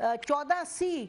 14C,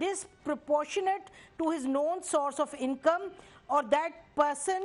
disproportionate to his known source of income or that person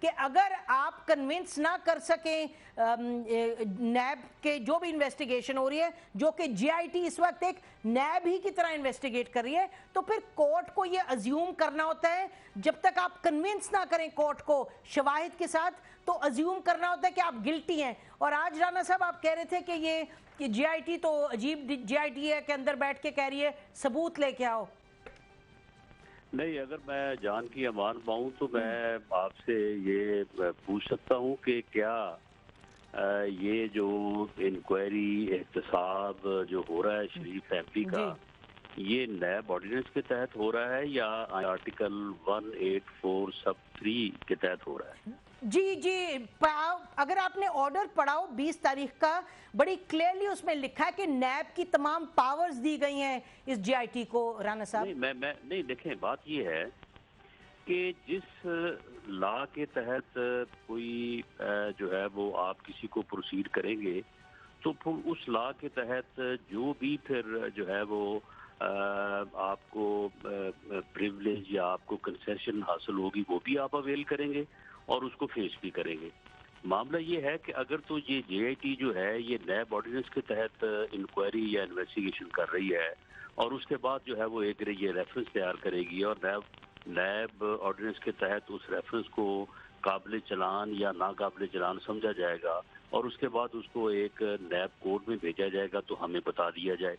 کہ اگر آپ convince نہ کر سکیں نیب کے جو بھی انویسٹیگیشن ہو رہی ہے، جو کہ جے آئی ٹی اس وقت ایک نیب ہی کی طرح انویسٹیگیٹ کر رہی ہے، تو پھر کورٹ کو یہ ازیوم کرنا ہوتا ہے جب تک آپ کنونس نہ کریں کورٹ کو شواہد کے ساتھ، تو ازیوم کرنا ہوتا ہے کہ آپ گلٹی ہیں. اور آج رانا صاحب آپ کہہ رہے تھے کہ یہ جے آئی ٹی تو عجیب جے آئی ٹی ہے کہ اندر بیٹھ کے کہہ رہی ہے ثبوت لے کے آؤ. نہیں، اگر میں جان کی امان پاؤں تو میں آپ سے یہ پوچھ سکتا ہوں کہ کیا یہ جو انکوائری احتساب جو ہو رہا ہے شریف فیملی کا، یہ نیب آرڈیننس کے تحت ہو رہا ہے یا آرٹیکل 184 سب 3 کے تحت ہو رہا ہے؟ جی اگر آپ نے آرڈر پڑھاؤ 20 تاریخ کا، بڑی کلیئرلی اس میں لکھا ہے کہ نیب کی تمام پاورز دی گئی ہیں اس جے آئی ٹی کو. رانا صاحب نہیں دیکھیں، بات یہ ہے کہ جس لا کے تحت کوئی جو ہے وہ آپ کسی کو پروسیڈ کریں گے، تو پھر اس لا کے تحت جو بھی پھر جو ہے وہ آپ کو پریولیج یا آپ کو کنسیشن حاصل ہوگی وہ بھی آپ اویل کریں گے اور اس کو فیس بھی کریں گے. معاملہ یہ ہے کہ اگر تو یہ جے آئی ٹی جو ہے یہ نیب آرڈیننس کے تحت انکوائری یا انویسٹیگیشن کر رہی ہے، اور اس کے بعد جو ہے وہ ایک یہ ریفرنس تیار کرے گی، اور نیب آرڈیننس کے تحت اس ریفرنس کو قابل چلان یا ناقابل چلان سمجھا جائے گا، اور اس کے بعد اس کو ایک نیب کوڈ میں بھیجا جائے گا تو ہمیں بتا دیا جائے.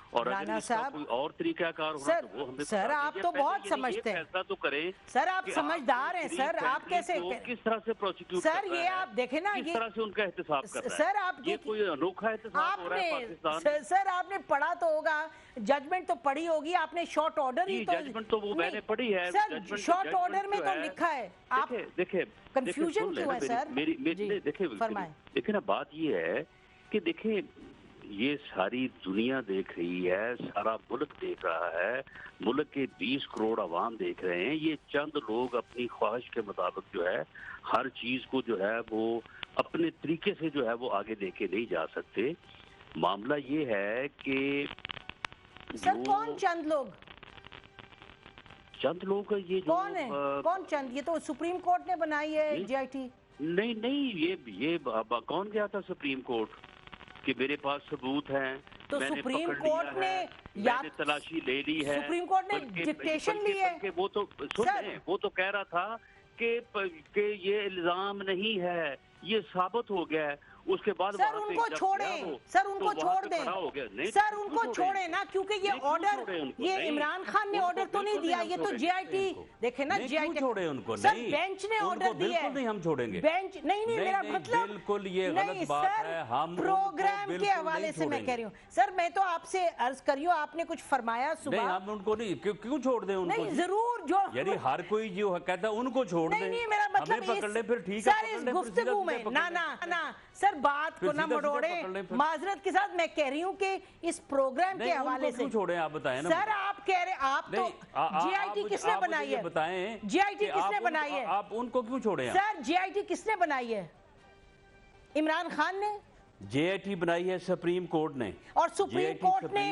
اور اگر اس کا کوئی اور طریقہ کار ہونا تو وہ ہمیں سر آپ تو بہت سمجھتے ہیں، فیصلہ تو کریں. سر آپ سمجھدار ہیں سر، آپ کیسے کس طرح سے پروسیکیوٹ سر یہ آپ دیکھیں نا، کس طرح سے ان کا احتساب کر رہا ہے. سر آپ یہ کوئی انوکھا احتساب ہو رہا ہے پاکستان. سر آپ نے پڑھا تو ہوگا، ججمنٹ تو پڑھی ہوگی آپ نے، شارٹ آرڈر ہی تو ججمنٹ تو وہ میں نے پڑھی ہے. سر شارٹ آرڈر میں تو لکھا ہے. آپ دیکھیں کنفیوژن کیوں ہے سر؟ دیکھیں نا، بات یہ ہے کہ دیکھیں یہ ساری دنیا دیکھ رہی ہے، سارا ملک دیکھ رہا ہے، ملک کے 20 کروڑ عوام دیکھ رہے ہیں. یہ چند لوگ اپنی خواہش کے مطابق جو ہے ہر چیز کو جو ہے وہ اپنے طریقے سے جو ہے وہ آگے لے کے نہیں جا سکتے. معاملہ یہ ہے کہ سر کون چند لوگ یہ جو کون ہے، کون چند؟ یہ تو سپریم کورٹ نے بنائی ہے جے آئی ٹی. نہیں، یہ کون گیا تھا سپریم کورٹ کہ میرے پاس ثبوت ہیں، تو سپریم کورٹ نے تلاشی لے لی ہے، سپریم کورٹ نے ڈکٹیشن لی ہے. وہ تو وہ تو کہہ رہا تھا کہ یہ الزام نہیں ہے، یہ ثابت ہو گیا ہے. اس کے بعد سر ان کو چھوڑیں، سر ان کو چھوڑ دیں، سر ان کو چھوڑیں نا، کیونکہ یہ آرڈر یہ عمران خان نے آرڈر تو نہیں دیا، یہ تو جے آئی ٹی دیکھیں نا، جے آئی ٹی چھوڑے ان کو. سر بینچ نے آرڈر دیا ہے. نہیں ہم چھوڑیں گے بینچ نہیں میرا مطلب بالکل یہ غلط بات ہے. ہم پروگرام کے حوالے سے میں کہہ رہی ہوں سر، میں تو آپ سے عرض کریوں، آپ نے کچھ فرمایا صبح. نہیں ہم ان کو نہیں، کیوں چھوڑ دیں ان کو؟ نہیں ضرور، جو یعنی ہر کوئی جو کہتا ہے ان کو چھوڑ دیں. نہیں میرا مطلب پکڑ لیں پھر ٹھیک ہے. سر اس گفتگو میں نا سر بات کو نہ مڑوڑے. معذرت کے ساتھ میں کہہ رہی ہوں کہ اس پروگرام کے حوالے سے چھوڑیں. آپ بتائیں نا سر، آپ کہہ رہے آپ تو جے آئی ٹی کس نے بنائی ہے؟ بتائیں جے آئی ٹی کس نے بنائی ہے؟ آپ ان کو کیوں چھوڑیں؟ سر جے آئی ٹی کس نے بنائی ہے؟ عمران خان نے. جے آئی ٹی بنائی ہے سپریم کورٹ نے، اور سپریم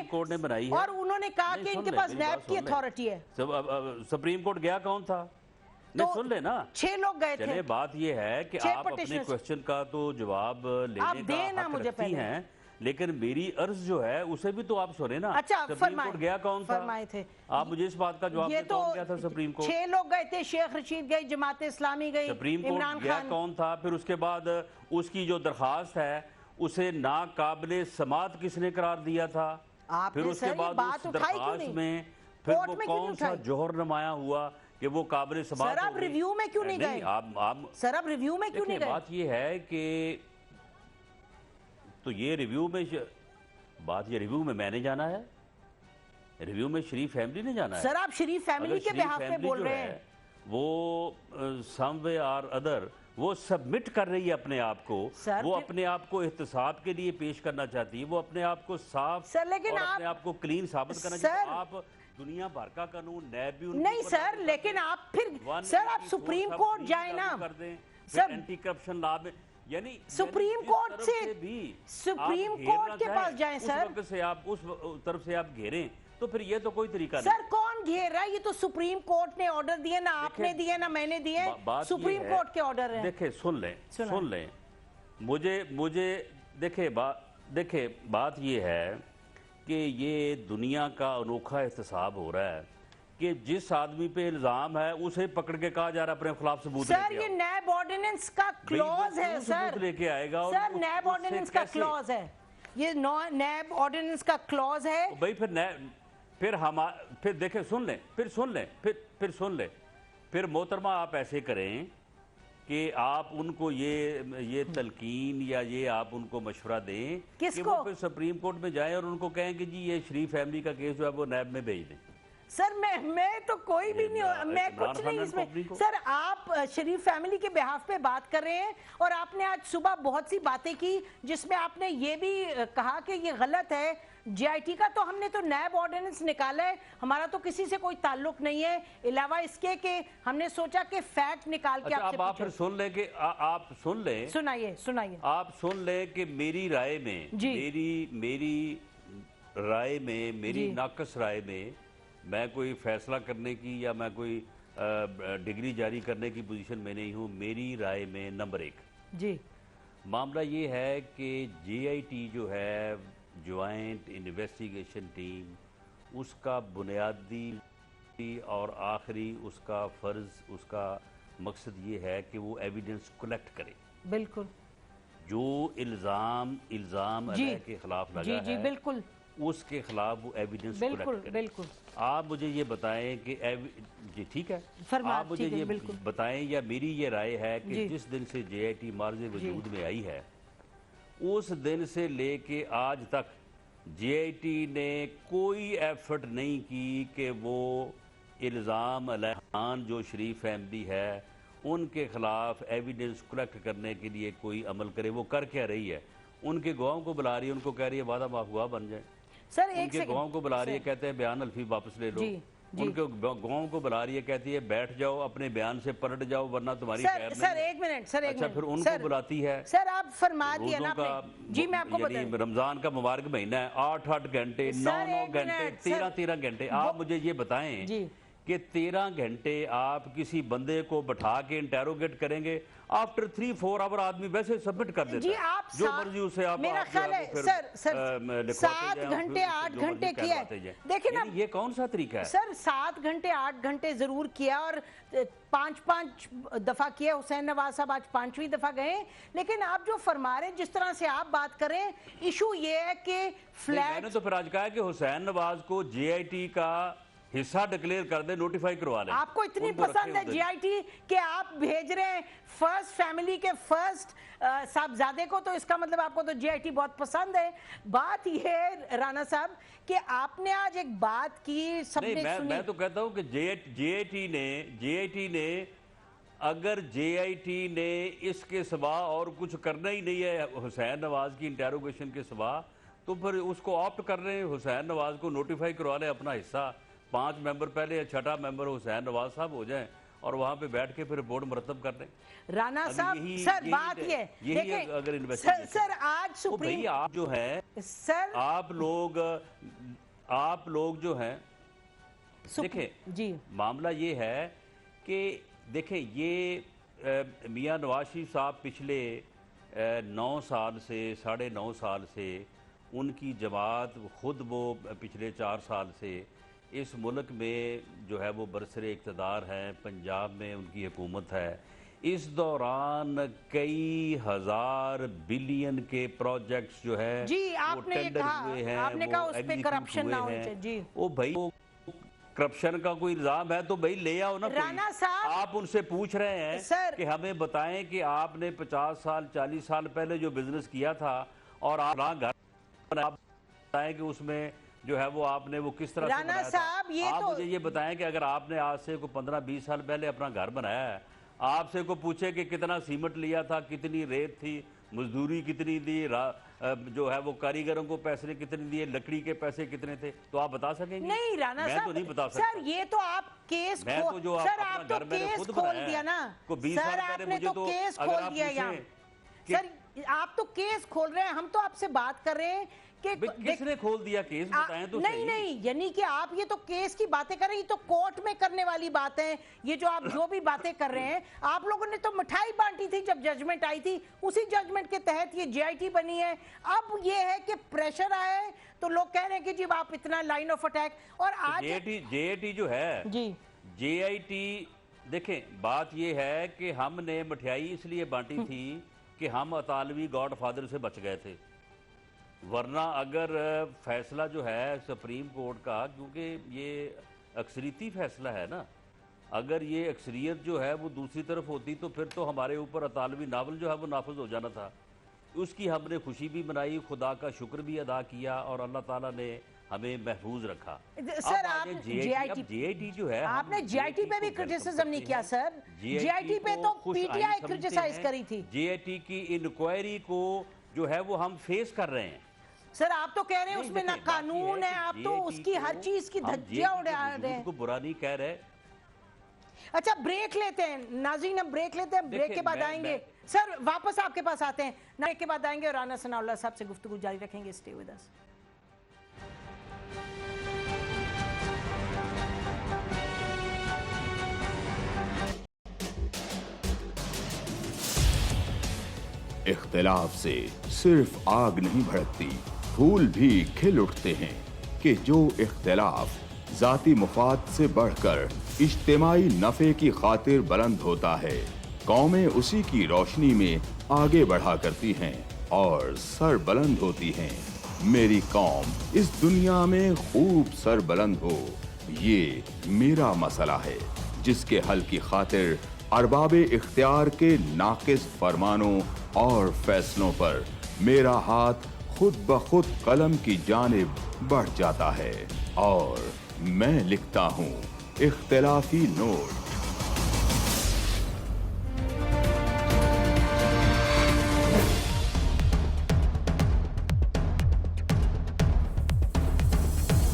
کورٹ نے بنائی ہے، اور انہوں نے کہا کہ ان کے پاس نیب کی اتھارٹی ہے. سپریم کورٹ گیا کون تھا؟ نہیں سن لے نا، 6 لوگ گئے تھے. چلے بات یہ ہے کہ آپ اپنے کوشچن کا تو جواب لینے کا حق رکھتی ہیں، لیکن میری عرض جو ہے اسے بھی تو آپ سنیں نا. سپریم کورٹ گیا کون تھا؟ آپ مجھے اس بات کا جواب دیں کون گیا تھا سپریم کورٹ؟ 6 لوگ گئے تھے، شیخ رشید گئی، جماعت اسلامی گئی، سپریم کورٹ گیا کون تھا؟ پھر اس کے بعد اس کی جو درخواست ہے اسے ناقابل سماعت کس نے قرار دیا تھا؟ پھر اس کے بعد اس درخواست میں پھر وہ کون سا جوہر نمایاں ہوا کہ وہ قابل سماعت سر آپ ریویو میں کیوں نہیں گئے؟ سر آپ ریویو میں کیوں نہیں گئے؟ بات یہ ہے کہ تو یہ ریویو میں میں نے جانا ہے، ریویو میں شریف فیملی نے جانا ہے. سر آپ شریف فیملی کے بہاف میں بول رہے ہیں. وہ سم وے اور ادر وہ سبمٹ کر رہی ہے اپنے آپ کو، وہ اپنے آپ کو احتساب کے لیے پیش کرنا چاہتی ہے، وہ اپنے آپ کو صاف اور اپنے آپ کو کلین ثابت کرنا چاہتی ہے. آپ دنیا بھر کا قانون نیب بھی نہیں سر، لیکن آپ پھر سر آپ سپریم کورٹ جائیں نا سر، اینٹی کرپشن لا میں، یعنی سپریم کورٹ سے سپریم کورٹ کے پاس جائیں سر. اس وقت سے آپ اس طرف سے آپ گھیریں تو پھر یہ تو کوئی طریقہ نہیں. سر کون گھیر رہا ہے؟ یہ تو سپریم کورٹ نے آرڈر دیے، نہ آپ نے دیے نہ میں نے دیے، سپریم کورٹ کے آرڈر ہیں. دیکھیں سن لیں مجھے دیکھیں بات یہ ہے کہ یہ دنیا کا انوکھا احتساب ہو رہا ہے کہ جس آدمی پہ الزام ہے اسے پکڑ کے کہا جا رہا ہے اپنے خلاف ثبوت لے کے آؤ. سر یہ نیب آرڈیننس کا کلوز ہے سر، لے کے آئے گا. سر نیب آرڈیننس کا کلوز ہے، یہ نیب آرڈیننس کا کلوز ہے. بھائی پھر دیکھیں سن لیں پھر محترمہ آپ ایسے کریں کہ آپ ان کو یہ تلقین یا یہ آپ ان کو مشورہ دیں کہ وہ پھر سپریم کورٹ میں جائیں اور ان کو کہیں کہ جی یہ شریف فیملی کا کیس جو ہے وہ نیب میں بھیج دیں. سر میں تو کوئی بھی نہیں، میں کچھ نہیں اس میں. سر آپ شریف فیملی کے بہاف پہ بات کر رہے ہیں اور آپ نے آج صبح بہت سی باتیں کی جس میں آپ نے یہ بھی کہا کہ یہ غلط ہے. جے آئی ٹی کا تو ہم نے تو نیب آرڈیننس نکالا ہے، ہمارا تو کسی سے کوئی تعلق نہیں ہے علاوہ اس کے کہ ہم نے سوچا کہ فیکٹ نکال کے آپ آپ پھر سن لیں کہ آپ سنائیے آپ سن لیں کہ میری رائے میں میری ناقص رائے میں کوئی فیصلہ کرنے کی یا میں کوئی ڈگری جاری کرنے کی پوزیشن میں نہیں ہوں. میری رائے میں نمبر 1 معاملہ یہ ہے کہ جے آئی ٹی جو ہے جوائنٹ انویسٹیگیشن ٹیم، اس کا بنیادی اور آخری اس کا فرض، اس کا مقصد یہ ہے کہ وہ ایویڈنس کلیکٹ کرے. بالکل جو الزام علیہ کے خلاف لگا ہے بالکل اس کے خلاف وہ ایویڈنس کلیکٹ کرے. بالکل آپ مجھے یہ بتائیں کہ جی ٹھیک ہے، آپ مجھے یہ بتائیں یا میری یہ رائے ہے کہ جس دن سے جے آئی ٹی معرض وجود میں آئی ہے اس دن سے لے کے آج تک جے آئی ٹی نے کوئی ایفرٹ نہیں کی کہ وہ الزام علیہ جو شریف فیملی ہے ان کے خلاف ایویڈنس کلیکٹ کرنے کے لیے کوئی عمل کرے. وہ کر کیا رہی ہے؟ ان کے گواہوں کو بلا رہی ہے، ان کو کہہ رہی ہے وعدہ معاف گواہ بن جائیں. ان کے گواہوں کو بلا رہی ہے، کہتے ہیں بیان الفی واپس لے لو. ان کے گواہوں کو بلا رہی ہے، کہتی ہے بیٹھ جاؤ اپنے بیان سے پلٹ جاؤ ورنہ تمہاری خیر نہیں. سر ایک منٹ اچھا پھر ان کو بلاتی ہے. سر آپ فرما دیا نا جی میں آپ کو یعنی رمضان کا مبارک مہینہ ہے، 8 گھنٹے 9 گھنٹے 13 گھنٹے آپ مجھے یہ بتائیں کہ 13 گھنٹے آپ کسی بندے کو بٹھا کے انٹیروگیٹ کریں گے، آفٹر 3-4 آور آدمی ویسے سبمٹ کر دیتا ہے جو مرضی اسے آپ میرا خیال ہے سر 7 گھنٹے 8 گھنٹے کیا ہے. دیکھیں نا یہ کون سا طریقہ ہے سر؟ 7 گھنٹے 8 گھنٹے ضرور کیا اور 5 دفعہ کیا. حسین نواز صاحب آج 5ویں دفعہ گئے، لیکن آپ جو فرما رہے ہیں جس طرح سے آپ بات کریں ایشو یہ ہے کہ فلیٹ. میں نے تو پھر آج کہا کہ حسین نواز کو جے آئی ٹی کا حصہ ڈکلیئر کر دے، نوٹیفائی کروا لیں. آپ کو اتنی پسند ہے جے آئی ٹی کہ آپ بھیج رہے ہیں فرسٹ فیملی کے فرسٹ صاحبزادے کو، تو اس کا مطلب آپ کو تو جے آئی ٹی بہت پسند ہے. بات یہ ہے رانا صاحب کہ آپ نے آج ایک بات کی سب نے سنی. میں تو کہتا ہوں کہ جے آئی ٹی نے اگر جے آئی ٹی نے اس کے سوا اور کچھ کرنا ہی نہیں ہے حسین نواز کی انٹیروگیشن کے سوا، تو پھر اس کو آپٹ کر رہے ہیں حسین نواز کو نوٹیفائی کروا لیں اپنا حصہ. 5 ممبر پہلے یا 6 ممبر حسین نواز صاحب ہو جائیں اور وہاں پہ بیٹھ کے پھر رپورٹ مرتب کر دیں. رانا صاحب سر بات یہ ہے اگر انویسٹیگیشن سر آج سپریم آپ جو ہیں سر آپ لوگ جو ہیں دیکھیں جی معاملہ یہ ہے کہ دیکھیں یہ میاں نواز شریف صاحب پچھلے 9 سال سے 9.5 سال سے ان کی جماعت خود وہ پچھلے 4 سال سے اس ملک میں جو ہے وہ برسر اقتدار ہیں. پنجاب میں ان کی حکومت ہے. اس دوران کئی ہزار بلین کے پروجیکٹس جو ہے وہ ٹینڈر ہوئے ہیں، وہ ایگزیکیوٹ ہوئے ہیں. جی وہ بھائی کرپشن کا کوئی الزام ہے تو بھائی لے آؤ نا. رانا صاحب آپ ان سے پوچھ رہے ہیں کہ ہمیں بتائیں کہ آپ نے 50 سال 40 سال پہلے جو بزنس کیا تھا اور آپ بتائیں کہ اس میں جو ہے وہ آپ نے وہ کس طرح سے بنایا تھا. آپ مجھے یہ بتائیں کہ اگر آپ نے آج سے 15-20 سال پہلے اپنا گھر بنایا ہے، آپ سے کو پوچھے کہ کتنا سیمنٹ لیا تھا، کتنی ریت تھی، مزدوری کتنی دی، جو ہے وہ کاریگروں کو پیسے کتنے دیے، لکڑی کے پیسے کتنے تھے، تو آپ بتا سکیں گے؟ نہیں رانا صاحب، میں تو نہیں بتا سکتا. سر یہ تو آپ کیس سر آپ تو کیس کھول دیا نا. سر آپ نے تو کیس کھول دیا یہاں. سر آپ تو کیس کھول رہے ہیں، ہم تو آپ سے بات کر رہے ہیں کس نے کھول دیا کیس بتائیں تو نہیں نہیں، یعنی کہ آپ یہ تو کیس کی باتیں کر رہے ہیں، یہ تو کورٹ میں کرنے والی بات ہے. یہ جو آپ جو بھی باتیں کر رہے ہیں، آپ لوگوں نے تو مٹھائی بانٹی تھی جب ججمنٹ آئی تھی، اسی ججمنٹ کے تحت یہ JIT بنی ہے. اب یہ ہے کہ پریشر آیا ہے تو لوگ کہہ رہے ہیں کہ جی آپ اتنا لائن آف اٹیک. اور آج JIT جو ہے جی JIT دیکھیں بات یہ ہے کہ ہم نے مٹھائی اس لیے بانٹی تھی کہ ہم اطالوی گاڈ فادر سے بچ گئے تھے، ورنہ اگر فیصلہ جو ہے سپریم کورٹ کا، کیونکہ یہ اکثریتی فیصلہ ہے نا، اگر یہ اکثریت جو ہے وہ دوسری طرف ہوتی تو پھر تو ہمارے اوپر اطالوی ناول جو ہے وہ نافذ ہو جانا تھا. اس کی ہم نے خوشی بھی منائی، خدا کا شکر بھی ادا کیا اور اللہ تعالیٰ نے ہمیں محفوظ رکھا. سر آپ JIT جو ہے، آپ نے JIT پہ بھی کرٹیسزم نہیں کیا سر. JIT پہ تو PTI کرٹیسائز کری تھی. JIT کی انکوائری کو جو ہے وہ ہم فیس کر رہے ہیں. سر آپ تو کہہ رہے ہیں اس میں نہ قانون ہے، آپ تو اس کی ہر چیز کی دھجیاں اڑا رہے ہیں. کو برا نہیں کہہ رہے. اچھا بریک لیتے ہیں ناظرین، ہم بریک لیتے ہیں، بریک کے بعد آئیں گے. سر واپس آپ کے پاس آتے ہیں، بریک کے بعد آئیں گے اور رانا ثناء اللہ صاحب سے گفتگو جاری رکھیں گے. Stay with us. اختلاف سے صرف آگ نہیں بھڑکتی، پھول بھی کھل اٹھتے ہیں کہ جو اختلاف ذاتی مفاد سے بڑھ کر اجتماعی نفع کی خاطر بلند ہوتا ہے، قومیں اسی کی روشنی میں آگے بڑھا کرتی ہیں اور سر بلند ہوتی ہیں. میری قوم اس دنیا میں خوب سر بلند ہو، یہ میرا مسئلہ ہے جس کے حل کی خاطر ارباب اختیار کے ناقص فرمانوں اور فیصلوں پر میرا ہاتھ خود بخود قلم کی جانب بڑھ جاتا ہے اور میں لکھتا ہوں اختلافی نوٹ.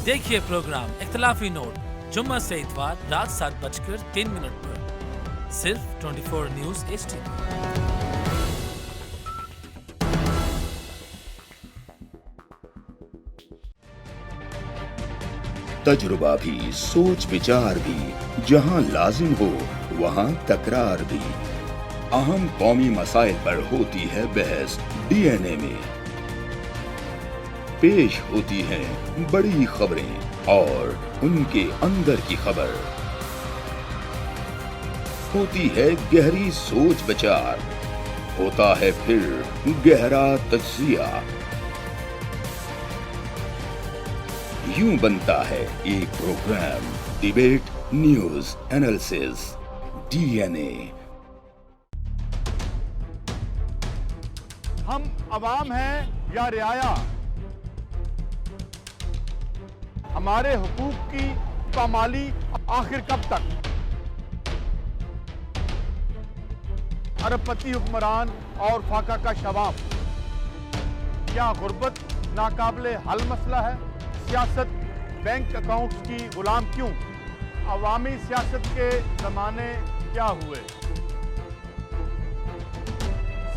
دیکھیے پروگرام اختلافی نوٹ جمعہ سے اتوار رات 7:03 پر صرف 24 نیوز HD. تجربہ بھی، سوچ بچار بھی، جہاں لازم ہو وہاں تکرار بھی. اہم قومی مسائل پر ہوتی ہے بحث DNA میں. پیش ہوتی ہیں بڑی خبریں اور ان کے اندر کی خبر. ہوتی ہے گہری سوچ بچار، ہوتا ہے پھر گہرا تجزیہ. یوں بنتا ہے ایک programme debate news analysis DNA. ہم عوام ہیں یا رعایا؟ ہمارے حقوق کی پامالی آخر کب تک؟ ارب پتی حکمران اور فاقہ کا شواب. کیا غربت ناقابل حل مسئلہ ہے؟ سیاست بینک اکاؤنٹس کی غلام کیوں؟ عوامی سیاست کے زمانے کیا ہوئے؟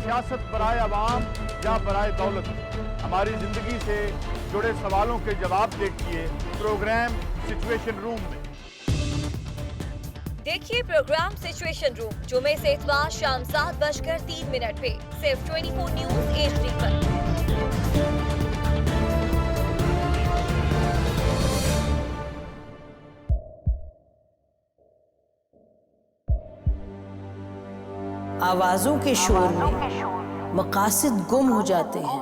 سیاست برائے عوام یا برائے دولت؟ ہماری زندگی سے جڑے سوالوں کے جواب دیکھیے پروگرام سچویشن روم میں. دیکھیے پروگرام سچویشن روم جمعے سے اتوار شام 7:03 پہ صرف 24 نیوز HD پر. آوازوں کے شور میں مقاصد گم ہو جاتے ہیں.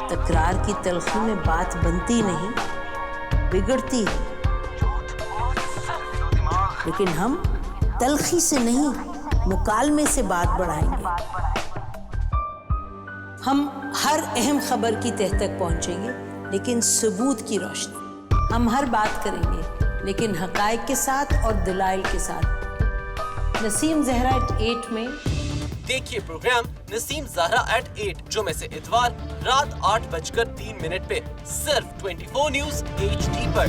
تکرار کی تلخی میں بات بنتی نہیں، بگڑتی ہے. لیکن ہم تلخی سے نہیں، مکالمے سے بات بڑھائیں گے. ہم ہر اہم خبر کی تہ تک پہنچیں گے لیکن ثبوت کی روشنی. ہم ہر بات کریں گے لیکن حقائق کے ساتھ اور دلائل کے ساتھ. نسیم زہرا @8 میں دیکھیے پروگرام نسیم زہرا @8 جمعے سے اتوار رات 8:03 پہ صرف 24 نیوز HD پر.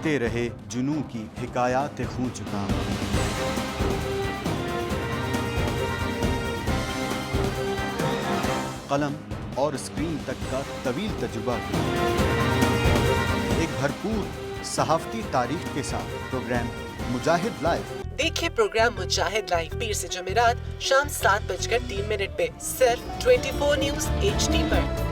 لکھتے رہے جنوں کی حکایات خوں چکا. قلم اور اسکرین تک کا طویل تجربہ کیا. ایک بھرپور صحافتی تاریخ کے ساتھ پروگرام مجاہد لائیو. دیکھیے پروگرام مجاہد لائیو پیر سے جمعرات شام 7:03 پہ صرف 24 نیوز HD پر.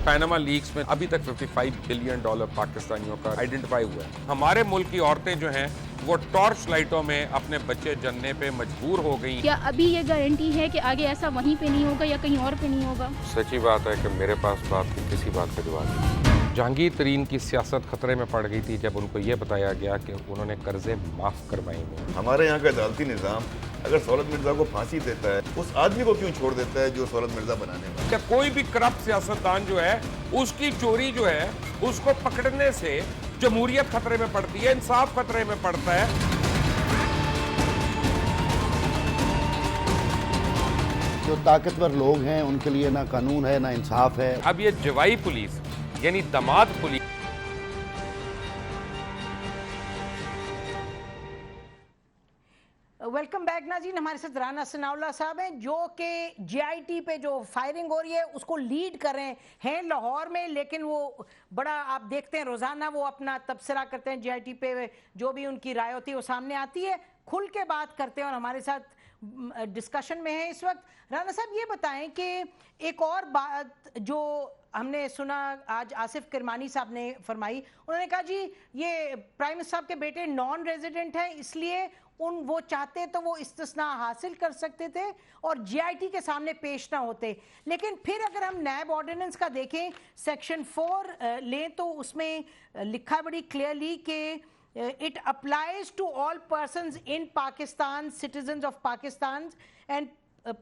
پیناما لیکس میں ابھی تک $55 بلین پاکستانیوں کا آئیڈینٹیفائی ہوا ہے. ہمارے ملک کی عورتیں جو ہیں وہ ٹارچ لائٹوں میں اپنے بچے جننے پہ مجبور ہو گئی. کیا ابھی یہ گارنٹی ہے کہ آگے ایسا وہیں پہ نہیں ہوگا یا کہیں اور پہ نہیں ہوگا؟ سچی بات ہے کہ میرے پاس بات کی کسی بات کا جواب نہیں. جہانگیر ترین کی سیاست خطرے میں پڑ گئی تھی جب ان کو یہ بتایا گیا کہ انہوں نے قرضے معاف کروائے ہیں. ہمارے یہاں کا عدالتی نظام اگر سہولت مرزا کو پھانسی دیتا ہے اس آدمی کو کیوں چھوڑ دیتا ہے جو سہولت مرزا بنانے میں؟ کہ کوئی بھی کرپٹ سیاستدان جو ہے اس کی چوری جو ہے اس کو پکڑنے سے جمہوریت خطرے میں پڑتی ہے, انصاف خطرے میں پڑتا ہے. جو طاقتور لوگ ہیں ان کے لیے نہ قانون ہے نہ انصاف ہے. اب یہ جوائی پولیس یعنی دماد پولیس. ویلکم بیک ناظرین. ہمارے ساتھ رانا ثناء اللہ صاحب ہیں جو کہ GIT پہ جو فائرنگ ہو رہی ہے اس کو لیڈ کر رہے ہیں لاہور میں, لیکن وہ بڑا آپ دیکھتے ہیں روزانہ وہ اپنا تبصرہ کرتے ہیں GIT پہ, جو بھی ان کی رائے ہوتی ہے وہ سامنے آتی ہے, کھل کے بات کرتے ہیں اور ہمارے ساتھ ڈسکشن میں ہے اس وقت. رانا صاحب یہ بتائیں کہ ایک اور بات جو ہم نے سنا آج آصف کرمانی صاحب نے فرمائی, انہوں نے کہا جی یہ پرائم منسٹر صاحب کے بیٹے نان ریزیڈنٹ ہیں اس لیے وہ چاہتے تو وہ استثناء حاصل کر سکتے تھے اور GIT کے سامنے پیش نہ ہوتے. لیکن پھر اگر ہم نیب آرڈیننس کا دیکھیں سیکشن 4 لیں تو اس میں لکھا بڑی کلیئرلی کہ it applies to all persons in Pakistan, citizens of Pakistan and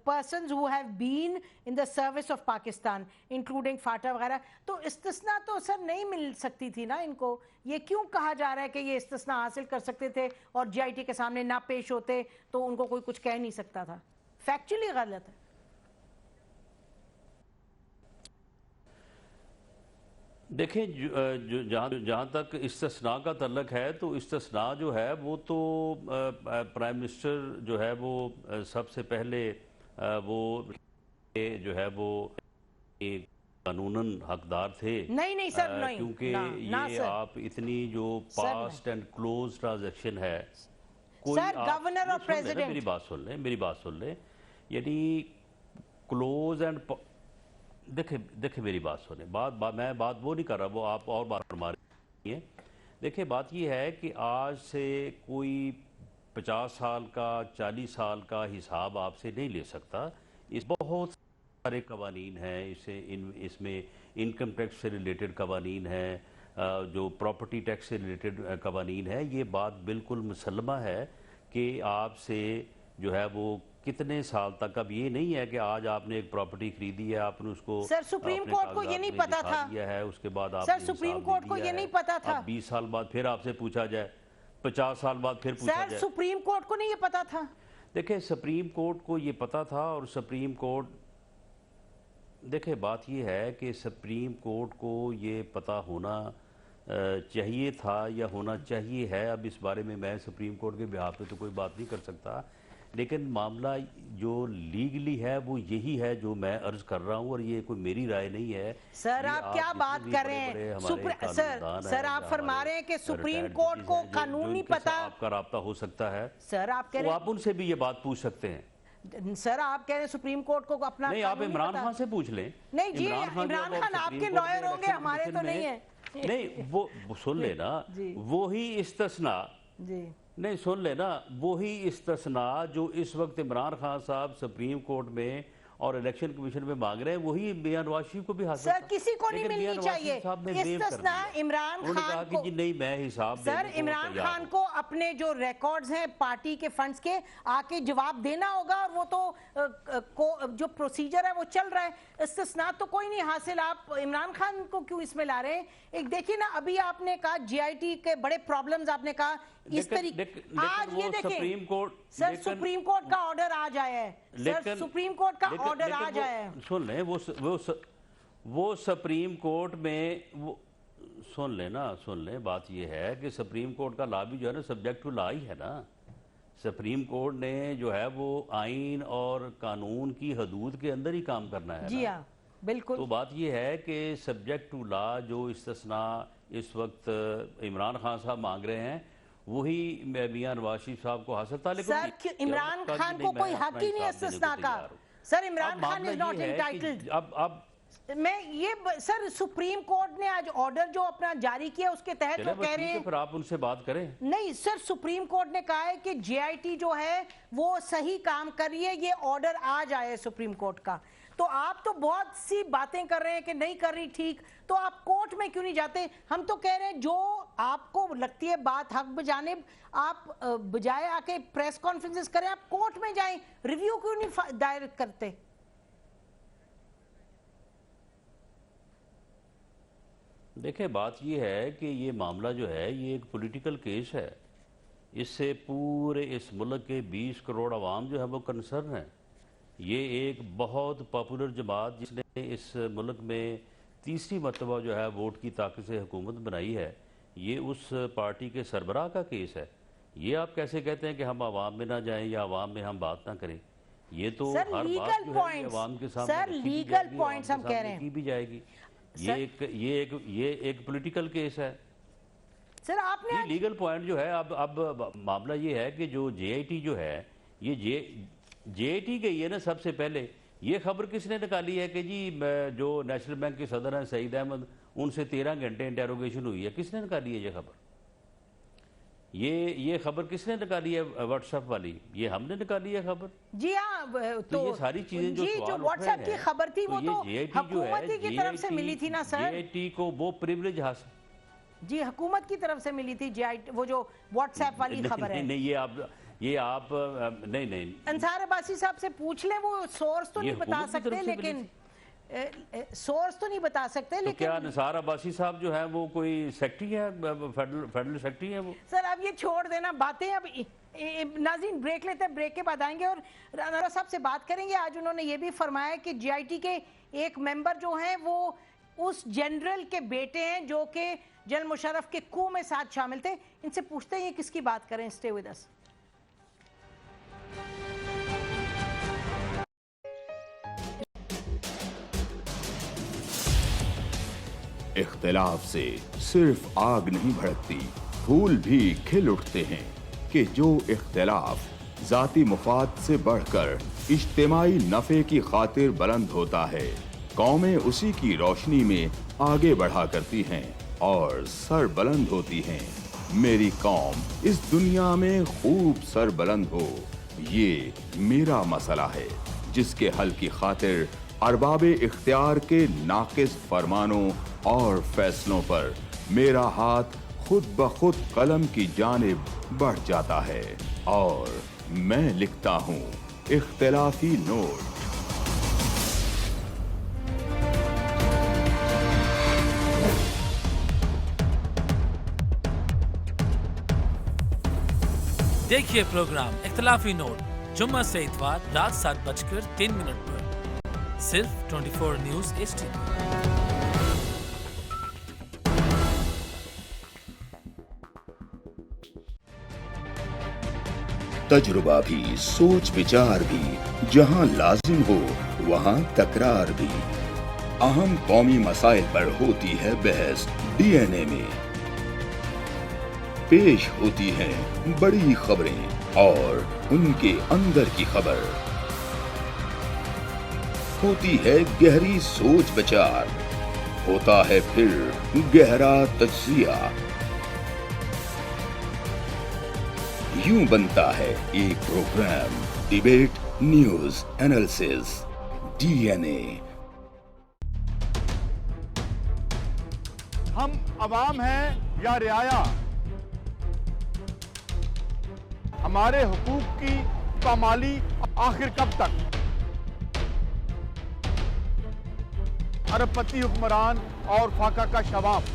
persons who have been in the service of Pakistan including FATA وغیرہ. تو استثناء تو سر نہیں مل سکتی تھی نا ان کو, یہ کیوں کہا جا رہا ہے کہ یہ استثناء حاصل کر سکتے تھے اور GIT کے سامنے نہ پیش ہوتے تو ان کو کوئی کچھ کہہ نہیں سکتا تھا؟ فیکچولی غلط ہے. دیکھیں جہاں تک استثناء کا تعلق ہے تو استثناء جو ہے وہ تو پرائم منسٹر جو ہے وہ سب سے پہلے وہ جو ہے وہ قانوناً حقدار تھے. نہیں سر نہیں, کیونکہ یہ آپ اتنی جو پاسٹ اینڈ کلوز ٹرانزیکشن ہے سر گورنر اور پریزیڈنٹ. میری بات سن لیں یعنی کلوز اینڈ دیکھیں میری بات سنیں, میں بات وہ نہیں کر رہا, وہ آپ اور بات فرما رہی ہیں. دیکھیں بات یہ ہے کہ آج سے کوئی 50 سال کا 40 سال کا حساب آپ سے نہیں لے سکتا. اس بہت سارے قوانین ہیں, اس میں انکم ٹیکس سے ریلیٹڈ قوانین ہیں, جو پراپرٹی ٹیکس سے ریلیٹڈ قوانین ہیں. یہ بات بالکل مسلمہ ہے کہ آپ سے جو ہے وہ کتنے سال تک, اب یہ نہیں ہے کہ آج آپ نے ایک پراپرٹی خریدی ہے آپ نے اس کو سر سپریم کورٹ کو یہ نہیں پتا تھا ہے, اس کے بعد آپ سر سپریم کورٹ کو یہ نہیں پتا تھا, 20 سال بعد پھر آپ سے پوچھا جائے, 50 سال بعد پھر پوچھا جائے. سر سپریم کورٹ کو نہیں یہ پتا تھا. دیکھیں سپریم کورٹ کو یہ پتا تھا اور سپریم کورٹ, دیکھیں بات یہ ہے کہ سپریم کورٹ کو یہ پتا ہونا چاہیے تھا یا ہونا چاہیے ہے. اب اس بارے میں سپریم کورٹ کے بہاف پہ تو کوئی بات نہیں کر سکتا, لیکن معاملہ جو لیگلی ہے وہ یہی ہے جو میں عرض کر رہا ہوں, اور یہ کوئی میری رائے نہیں ہے. سر آپ کیا بات کر رہے ہیں, سر آپ فرما رہے ہیں کہ سپریم کورٹ کو قانون نہیں پتا, آپ کا رابطہ ہو سکتا ہے. سر آپ کہہ رہے ہیں آپ ان سے بھی یہ بات پوچھ سکتے ہیں. سر آپ کہہ رہے ہیں سپریم کورٹ کو اپنا نہیں, آپ عمران خان سے پوچھ لیں. نہیں جی عمران خان آپ کے لائر ہوں گے, ہمارے تو نہیں ہیں. نہیں وہ سن لینا, وہی استثناء نہیں سن لینا, وہی استثناء جو اس وقت عمران خان صاحب سپریم کورٹ میں اور الیکشن کمیشن میں مانگ رہے ہیں وہی میاں نواز شریف کو بھی حاصل سر کسی کو نہیں ملنی چاہیے استثناء عمران خان کو. نہیں میں حساب سر عمران خان کو اپنے جو ریکارڈز ہیں پارٹی کے فنڈز کے آ کے جواب دینا ہوگا, اور وہ تو جو پروسیجر ہے وہ چل رہا ہے. استثناء تو کوئی نہیں حاصل, آپ عمران خان کو کیوں اس میں لا رہے ہیں؟ ایک دیکھیے نا, ابھی آپ نے کہا GIT کے بڑے پرابلمز آپ نے کہا اس طریقے, آج یہ دیکھیں سر سپریم کورٹ کا آرڈر آ جایا ہے, سر سپریم کورٹ کا آرڈر آ جایا ہے. سن لیں وہ سپریم کورٹ میں وہ سن لیں بات یہ ہے کہ سپریم کورٹ کا لا بھی جو ہے نا سبجیکٹ ٹو لا ہی ہے نا. سپریم کورٹ نے جو ہے وہ آئین اور قانون کی حدود کے اندر ہی کام کرنا ہے. جی ہاں بالکل. تو بات یہ ہے کہ سبجیکٹ ٹو لا جو استثناء اس وقت عمران خان صاحب مانگ رہے ہیں وہی میاں نواز شریف صاحب کو حاصل تھا. لیکن سر عمران خان کو کوئی حق ہی نہیں استثناء کا. Sir Imran Khan is not entitled. اب میں یہ سر سپریم کورٹ نے آج آرڈر جو اپنا جاری کیا اس کے تحت وہ کہہ رہے ہیں پھر آپ ان سے بات کریں. نہیں سر سپریم کورٹ نے کہا ہے کہ جے آئی ٹی جو ہے وہ صحیح کام کر رہی ہے, یہ آرڈر آ جائے سپریم کورٹ کا. تو آپ تو بہت سی باتیں کر رہے ہیں کہ نہیں کر رہی ٹھیک, تو آپ کورٹ میں کیوں نہیں جاتے؟ ہم تو کہہ رہے ہیں جو آپ کو لگتی ہے بات حق بجانب, آپ بجائے آ کے پریس کانفرنسز کریں آپ کورٹ میں جائیں, ریویو کیوں نہیں دائر کرتے؟ دیکھیں بات یہ ہے کہ یہ معاملہ جو ہے یہ ایک پولیٹیکل کیس ہے. اس سے پورے اس ملک کے 20 کروڑ عوام جو ہے وہ کنسرن ہیں. یہ ایک بہت پاپولر جماعت جس نے اس ملک میں تیسری مرتبہ جو ہے ووٹ کی طاقت سے حکومت بنائی ہے, یہ اس پارٹی کے سربراہ کا کیس ہے. یہ آپ کیسے کہتے ہیں کہ ہم عوام میں نہ جائیں یا عوام میں ہم بات نہ کریں؟ یہ تو ہر بات جو ہے عوام کے سامنے لیگل پوائنٹس ہم کہہ رہے ہیں کی بھی جائے گی. یہ ایک پولیٹیکل کیس ہے سر. آپ نے لیگل پوائنٹ جو ہے اب معاملہ یہ ہے کہ جو جے آئی ٹی جو ہے یہ جے آئی ٹی گئی ہے نا سب سے پہلے. یہ خبر کس نے نکالی ہے کہ جی جو نیشنل بینک کے صدر ہیں سعید احمد, ان سے 13 گھنٹے انٹیروگیشن ہوئی ہے؟ کس نے نکالی ہے یہ خبر؟ یہ خبر کس نے نکالی ہے واٹس ایپ والی؟ یہ ہم نے نکالی ہے خبر. جی ہاں تو یہ ساری چیزیں جو واٹس ایپ کی خبر تھی وہ تو حکومت کی طرف سے ملی تھی نا سر. جے آئی ٹی کو وہ پریولیج حاصل جی حکومت کی طرف سے ملی تھی وہ جو واٹس ایپ والی خبر ہے. نہیں یہ آپ نہیں انصار عباسی صاحب سے پوچھ لیں, وہ سورس تو نہیں بتا سکتے لیکن کیا انصار عباسی صاحب جو ہے وہ کوئی سیکٹری ہے, فیڈرل سیکٹری ہے وہ؟ سر اب یہ چھوڑ دینا باتیں. اب ناظرین بریک لیتے ہیں, بریک کے بعد آئیں گے اور رانا صاحب سے بات کریں گے. آج انہوں نے یہ بھی فرمایا کہ جے آئی ٹی کے ایک ممبر جو ہیں وہ اس جنرل کے بیٹے ہیں جو کہ جنرل مشرف کے کو میں ساتھ شامل تھے. ان سے پوچھتے ہیں یہ کس کی بات کریں. Stay with us. اختلاف سے صرف آگ نہیں بھڑکتی, پھول بھی کھل اٹھتے ہیں کہ جو اختلاف ذاتی مفاد سے بڑھ کر اجتماعی نفع کی خاطر بلند ہوتا ہے, قومیں اسی کی روشنی میں آگے بڑھا کرتی ہیں اور سر بلند ہوتی ہیں. میری قوم اس دنیا میں خوب سر بلند ہو, یہ میرا مسئلہ ہے جس کے حل کی خاطر ارباب اختیار کے ناقص فرمانوں اور فیصلوں پر میرا ہاتھ خود بخود قلم کی جانب بڑھ جاتا ہے اور میں لکھتا ہوں اختلافی نوٹ. دیکھیے پروگرام اختلافی نوٹ جمعہ سے اتوار رات 7:03 پر صرف 24 نیوز ایچ ڈی. تجربہ بھی, سوچ وچار بھی, جہاں لازم ہو وہاں تکرار بھی. اہم قومی مسائل پر ہوتی ہے بحث ڈی این اے میں. پیش ہوتی ہیں بڑی خبریں اور ان کے اندر کی خبر. ہوتی ہے گہری سوچ بچار, ہوتا ہے پھر گہرا تجزیہ. یوں بنتا ہے ایک programme debate news analysis D N A. ہم عوام ہیں یا رعایا, ہمارے حقوق کی پامالی آخر کب تک؟ ارب پتی حکمران اور فاقہ کا شوام,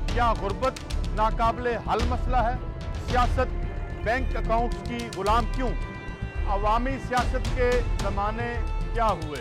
کیا غربت ناقابل حل مسئلہ ہے؟ سیاست بینک اکاؤنٹس کی غلام کیوں؟ عوامی سیاست کے زمانے کیا ہوئے؟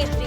HD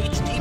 HD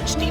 HD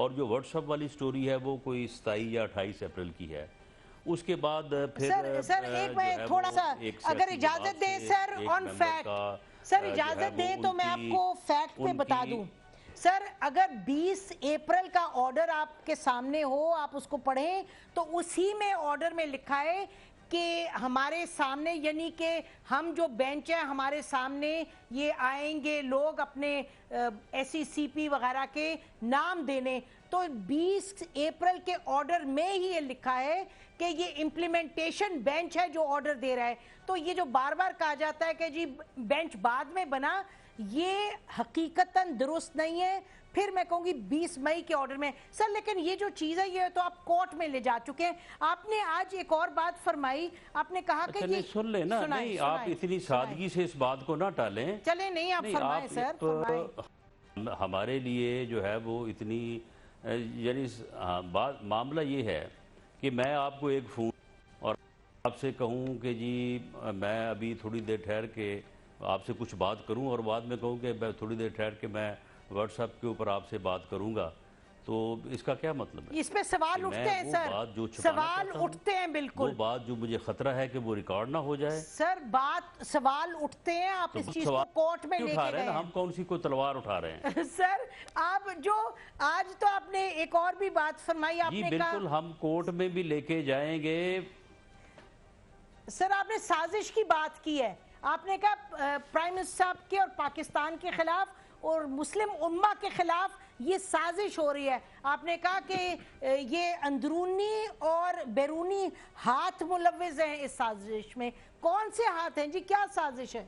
اور جو واٹس ایپ والی سٹوری ہے وہ کوئی 27 یا 28 اپریل کی ہے. اس کے بعد پھر سر ایک میں تھوڑا سا اگر اجازت دیں سر آن فیکٹ سر اجازت دیں تو میں آپ کو فیکٹ پہ بتا دوں. سر اگر 20 اپریل کا آرڈر آپ کے سامنے ہو, آپ اس کو پڑھیں تو اسی میں آرڈر میں لکھا ہے کہ ہمارے سامنے, یعنی کہ ہم جو بینچ ہیں ہمارے سامنے یہ آئیں گے لوگ اپنے SECP وغیرہ کے نام دینے. تو 20 اپریل کے آرڈر میں ہی یہ لکھا ہے کہ یہ امپلیمنٹیشن بینچ ہے جو آرڈر دے رہا ہے. تو یہ جو بار بار کہا جاتا ہے کہ جی بینچ بعد میں بنا, یہ حقیقتاً درست نہیں ہے. پھر میں کہوں گی 20 مئی کے آرڈر میں. سر لیکن یہ جو چیز ہے یہ تو آپ کورٹ میں لے جا چکے ہیں. آپ نے آج ایک اور بات فرمائی, آپ نے کہا کہ یہ سن لیں نا, نہیں آپ اتنی سادگی سے اس بات کو نہ ٹالیں. چلیں نہیں آپ فرمائیں سر. ہمارے لیے جو ہے وہ اتنی, یعنی معاملہ یہ ہے کہ میں آپ کو ایک فون اور آپ سے کہوں کہ جی میں ابھی تھوڑی دیر ٹھہر کے آپ سے کچھ بات کروں, اور بعد میں کہوں کہ میں تھوڑی دیر ٹھہر کے میں واٹس ایپ کے اوپر آپ سے بات کروں گا, تو اس کا کیا مطلب ہے؟ اس پہ سوال اٹھتے ہیں سر, سوال اٹھتے ہیں بالکل. وہ بات جو مجھے خطرہ ہے کہ وہ ریکارڈ نہ ہو جائے سر, سوال اٹھتے ہیں, آپ اس چیز کو کورٹ میں لے کے گئے ہیں. ہم کون سی کوئی تلوار اٹھا رہے ہیں سر. آپ جو آج تو آپ نے ایک اور بھی بات فرمائی, آپ نے کہا بالکل ہم کورٹ میں بھی لے کے جائیں گے. سر آپ نے سازش کی بات کی ہے, آپ نے کہا پرائم منسٹر صاحب کے اور پاکستان کے خلاف اور مسلم امہ کے خلاف یہ سازش ہو رہی ہے. آپ نے کہا کہ یہ اندرونی اور بیرونی ہاتھ ملوث ہیں اس سازش میں. کون سے ہاتھ ہیں جی, کیا سازش ہے؟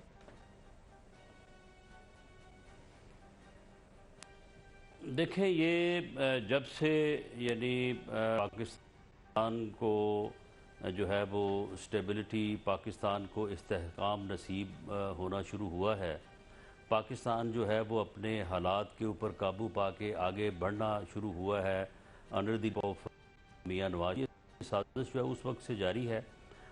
دیکھیں یہ جب سے یعنی پاکستان کو جو ہے وہ اسٹیبلٹی, پاکستان کو استحکام نصیب ہونا شروع ہوا ہے, پاکستان جو ہے وہ اپنے حالات کے اوپر قابو پا کے آگے بڑھنا شروع ہوا ہے under the of Mian Nawaz. یہ سازش جو ہے اس وقت سے جاری ہے,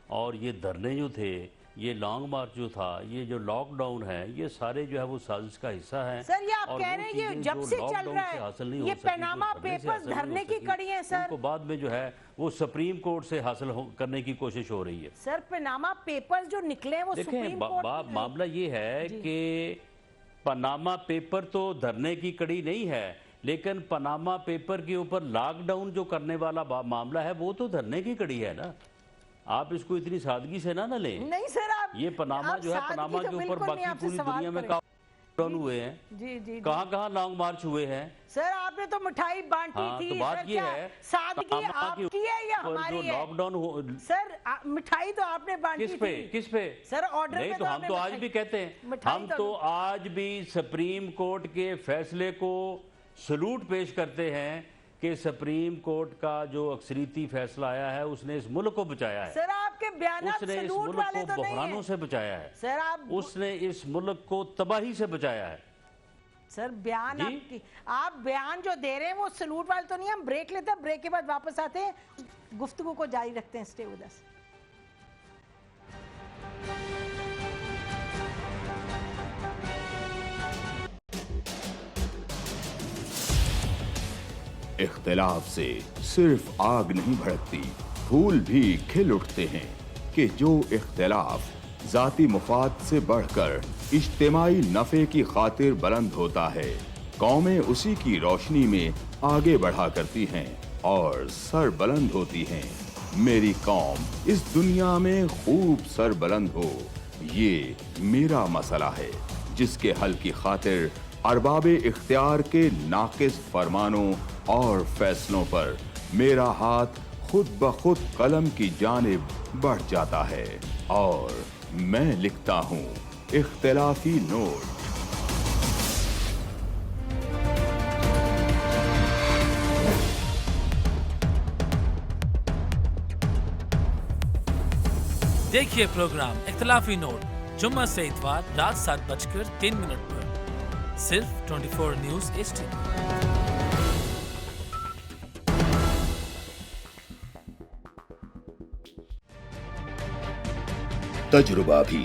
اور یہ دھرنے جو تھے, یہ لانگ مارچ جو تھا, یہ جو لاک ڈاؤن ہے, یہ سارے جو ہے وہ سازش کا حصہ ہیں. سر یہ آپ کہہ رہے ہیں یہ جب سے چل رہا ہے, یہ پاناما پیپرز دھرنے کی کڑی ہیں سر, ان کو بعد میں جو ہے وہ سپریم کورٹ سے حاصل کرنے کی کوشش ہو رہی ہے. سر پاناما پیپرز جو نکلے وہ سپریم کورٹ, دیکھیں معاملہ یہ ہے کہ پاناما پیپر تو دھرنے کی کڑی نہیں ہے, لیکن پاناما پیپر کے اوپر لاک ڈاؤن جو کرنے والا معاملہ ہے وہ تو دھرنے کی کڑی ہے نا. آپ اس کو اتنی سادگی سے نہ لیں. نہیں سر, آپ یہ پاناما جو ہے, پاناما کے اوپر باقی پوری دنیا میں لاک ڈاؤن ہوئے ہیں, جی کہاں کہاں لانگ مارچ ہوئے ہیں. سر آپ نے تو مٹھائی بانٹی تھی, تو بات یہ ہے سادگی آپ کی ہے یا ہماری ہے؟ لاک ڈاؤن سر مٹھائی تو آپ نے بانٹی تھی. کس پہ سر آرڈر نہیں, تو ہم تو آج بھی کہتے ہیں, ہم تو آج بھی سپریم کورٹ کے فیصلے کو سلوٹ پیش کرتے ہیں کہ سپریم کورٹ کا جو اکثریتی فیصلہ آیا ہے اس نے اس ملک کو بچایا ہے. سر آپ کے بیانات سلوٹ والے تو نہیں ہیں. اس نے اس ملک کو بحرانوں سے بچایا ہے سر, اس نے اس ملک کو تباہی سے بچایا ہے. سر بیان آپ بیان جو دے رہے ہیں وہ سلوٹ والے تو نہیں. ہم بریک لیتے ہیں, بریک کے بعد واپس آتے ہیں, گفتگو کو جاری رکھتے ہیں. Stay with us. اختلاف سے صرف آگ نہیں بھڑکتی, پھول بھی کھل اٹھتے ہیں کہ جو اختلاف ذاتی مفاد سے بڑھ کر اجتماعی نفع کی خاطر بلند ہوتا ہے, قومیں اسی کی روشنی میں آگے بڑھا کرتی ہیں اور سر بلند ہوتی ہیں. میری قوم اس دنیا میں خوب سر بلند ہو, یہ میرا مسئلہ ہے جس کے حل کی خاطر ارباب اختیار کے ناقص فرمانوں اور فیصلوں پر میرا ہاتھ خود بخود قلم کی جانب بڑھ جاتا ہے اور میں لکھتا ہوں اختلافی نوٹ. دیکھیے پروگرام اختلافی نوٹ جمعہ سے اتوار رات 7:03 پر صرف 24 نیوز ایچ ڈی. تجربہ بھی,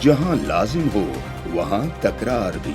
جہاں لازم ہو وہاں تکرار بھی.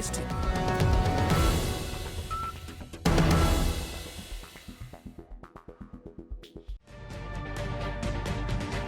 HD।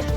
HD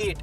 8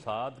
7